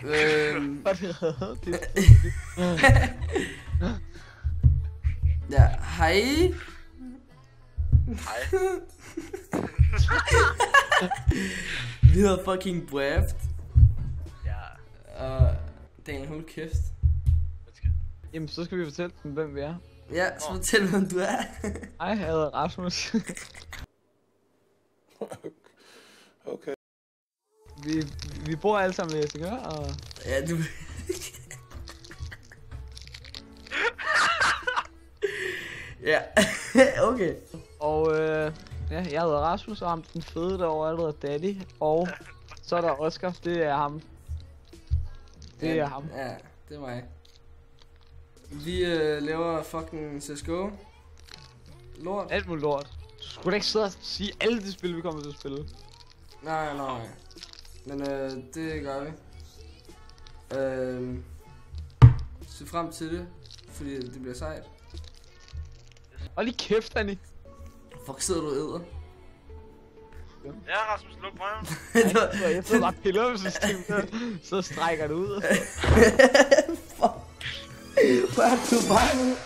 Var det reddet? Ja, hej. Hej. Vi hedder fucking Braft. Ja. Og Daniel, hold kæft. Jamen, så skal vi fortælle dem, hvem vi er. Ja, så fortæl hvem du er. Hej, jeg hedder Rasmus. Okay. Vi bor alle sammen i Helsingør, og... Ja, du... Ja, okay. Og ja, jeg hedder Rasmus, og ham den fede derovre er der Daddy. Og så er der Oscar, det er ham. Det er ham. Ja, det er mig. Vi laver fucking CSGO. Lort. Alt muligt lort. Du skulle da ikke sidde og sige alle de spil, vi kommer til at spille. Nej. Men det gør vi. Se frem til det, fordi det bliver sejt. Og lige kæft, Danny. Fuck, sidder du og æder? Ja, Rasmus, luk røven. Jeg sidder bare og piller med systemet, så strækker det ud. Fuck. Hvor er du bare nu?